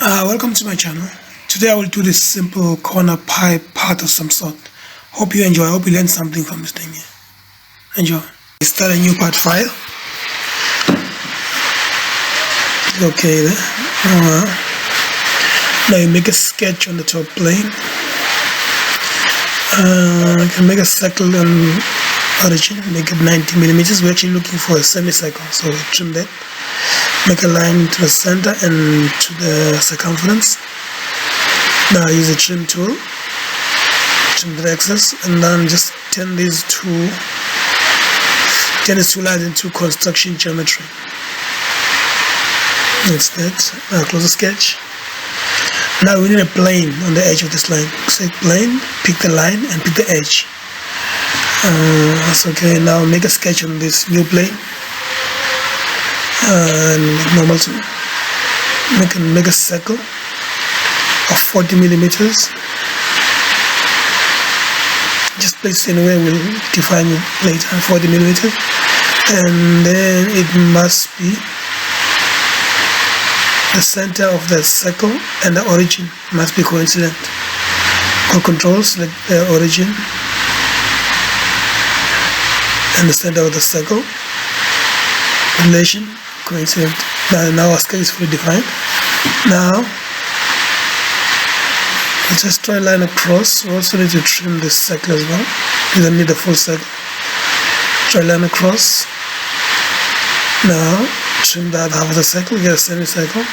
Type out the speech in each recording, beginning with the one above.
Welcome to my channel. Today I will do this simple corner pipe part of some sort. Hope you enjoy. I hope you learn something from this thing here. Enjoy. Start a new part file. Okay there. Now you make a sketch on the top plane. You can make a circle on origin, make it 90 millimeters. We're actually looking for a semicircle, so we trim that. Make a line to the center and to the circumference. Now use a trim tool, trim the excess, and then just turn these two lines into construction geometry. That's that. Now close the sketch. Now we need a plane on the edge of this line. Select plane, pick the line, and pick the edge. That's okay. Now make a sketch on this new plane. And normal to make a circle of 40 millimeters. Just place it anywhere, we'll define it later. 40 millimeters, and then it must be the center of the circle and the origin must be coincident. All controls, select the origin and the center of the circle, relation coincident. Now our scale is fully defined. Now let's just try a line across. We also need to trim this circle as well. You don't need the full circle. Try a line across. Now trim that half of the circle, get a semicircle.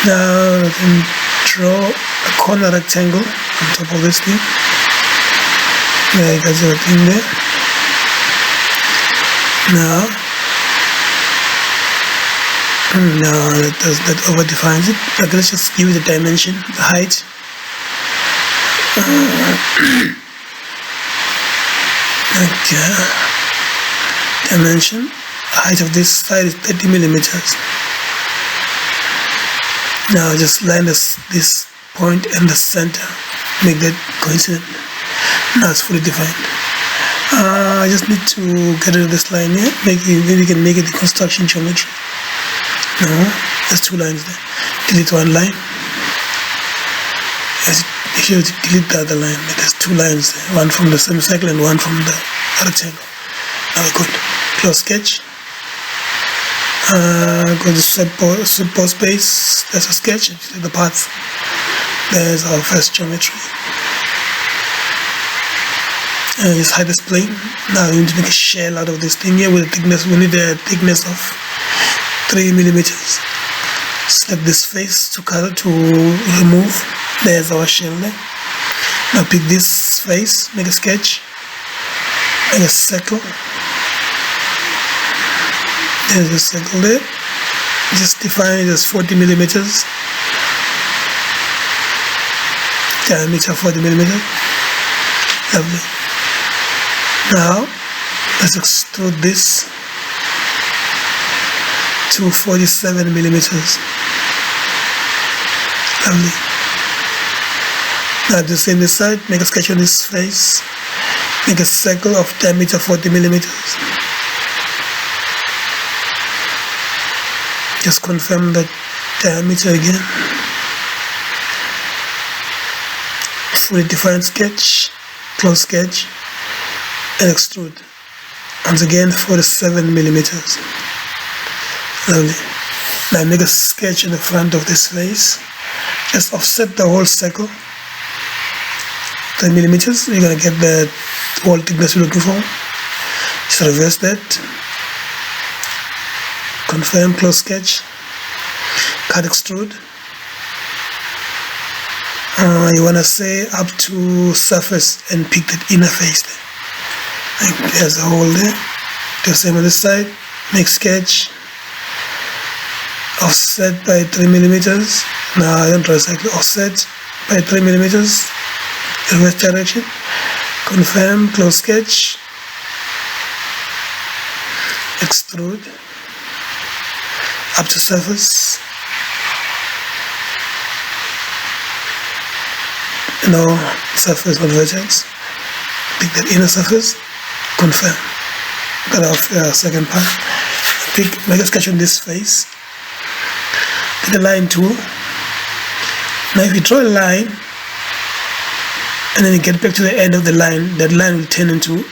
Now we can draw a corner rectangle on top of this thing. Yeah, you got your thing there. Now that over defines it. Like, let's just give it the dimension, the height. Okay. Dimension. The height of this side is 30 millimeters. Now just line this point and the center. Make that coincident. Now it's fully defined. I just need to get rid of this line here. Maybe we can make it the construction geometry. No, there's two lines there. Delete one line. Make sure to delete the other line. There's two lines there. One from the semicircle and one from the rectangle. Now we're good. Close sketch. Go to support space. There's a sketch. The path. There's our first geometry. Just hide this plane. Now we need to make a shell out of this thing here with a thickness. We need a thickness of 3 millimeters. Select this face to remove. There's our shell there. Now pick this face, make a sketch, make a circle. There's a circle there. Just define it as 40 millimeters. Diameter 40 millimeters. Lovely. Now let's extrude this to 47 millimeters. Lovely. Now the same side, make a sketch on this face, make a circle of diameter 40 millimeters. Just confirm the diameter again. Fully defined sketch, close sketch, and extrude. Once again, 47 millimeters. Lovely. Now make a sketch in the front of this face. Just offset the whole circle 10 millimeters. You're gonna get the whole thickness you're looking for. Just reverse that. Confirm, close sketch. Cut, extrude. You wanna say up to surface and pick that inner face there. There's a hole there. Do the same on this side. Make sketch. Offset by 3 millimeters. Now I don't recycle. Offset by 3 millimeters. Reverse direction. Confirm, close sketch. Extrude. Up to surface. No surface, not vertex. Pick that inner surface. Confirm. Cut off second part. Make a sketch on this face. Get the line tool, Now if you draw a line and then you get back to the end of the line, that line will turn into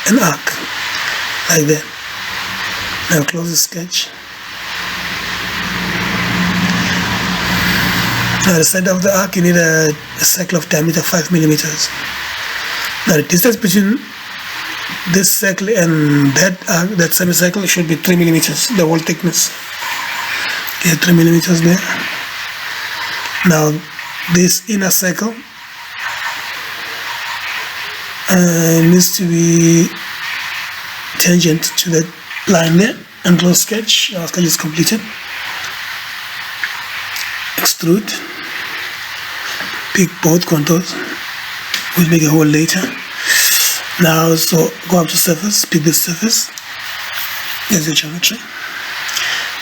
an arc like that. Now close the sketch. Now the center of the arc, you need a circle of diameter 5 millimeters. Now the distance between this circle and that arc, that semicircle, should be 3 millimeters, the whole thickness. Yeah, 3 millimeters there. Now this inner circle needs to be tangent to that line there, and close sketch. Our sketch is completed. Extrude. Pick both contours. We'll make a hole later. Now, so go up to surface, pick the surface. There's your geometry.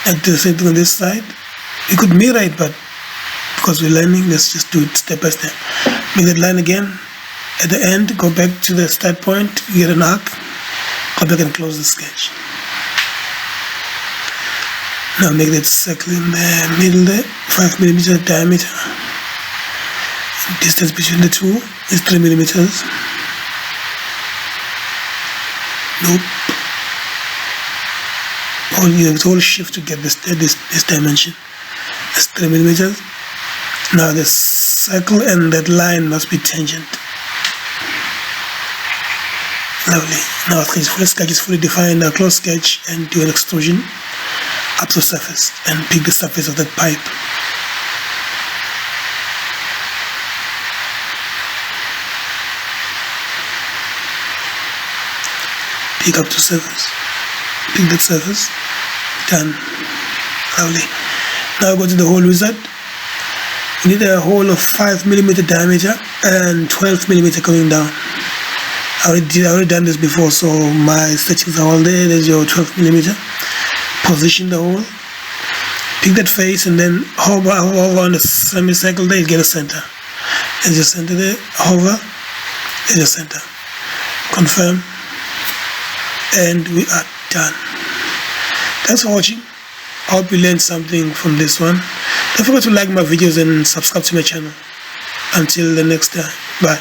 And do the same thing on this side. You could mirror it, but because we're learning, let's just do it step by step. Make that line again. At the end, go back to the start point, get an arc, go back and close the sketch. Now make that circle in the middle there, 5 millimeter diameter. Distance between the two is 3 millimeters. Nope. You have to hold shift to get this dimension. That's 3 millimeters. Now the circle and that line must be tangent. Lovely. Now sketch is fully defined. Now close sketch and do an extrusion up to surface and pick the surface of that pipe. Pick up to surface. Pick that surface. Done. Lovely. Now go to the hole wizard. You need a hole of 5 millimeter diameter and 12 millimeter coming down. I already done this before, so my settings are all there. There's your 12 millimeter. Position the hole. Pick that face and then hover on the semicircle there, you get a center. There's your center there. Hover. There's your center. Confirm. And we are done. Thanks for watching. I hope you learned something from this one. Don't forget to like my videos and subscribe to my channel. Until the next time. Bye.